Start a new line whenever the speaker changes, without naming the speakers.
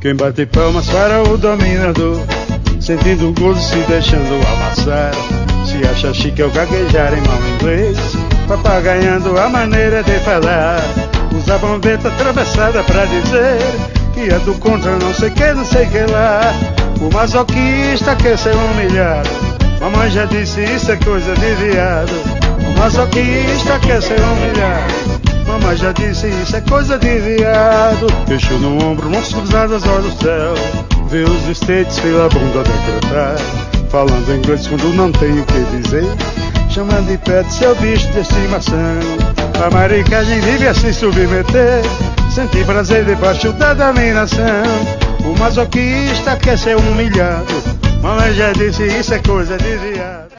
Quem bate palmas para o dominador, sentindo o gozo se deixando amassar. Se acha chique ao gaguejar em mau inglês, papagaiando a maneira de falar. Usa a bombeta atravessada pra dizer que é do contra não sei que lá. O masoquista quer ser humilhado, mamãe já disse isso é coisa de viado. O masoquista quer ser humilhado, mamãe já disse isso é coisa de viado. Queixo no ombro, mãos cruzadas, olha o céu, vê os estates pela bunda decretar. Falando inglês quando não tem o que dizer, chamando de pet seu bicho de estimação. A maricagem vive a se submeter, sentir prazer debaixo da dominação. O masoquista quer ser humilhado, mamãe já disse isso é coisa de viado.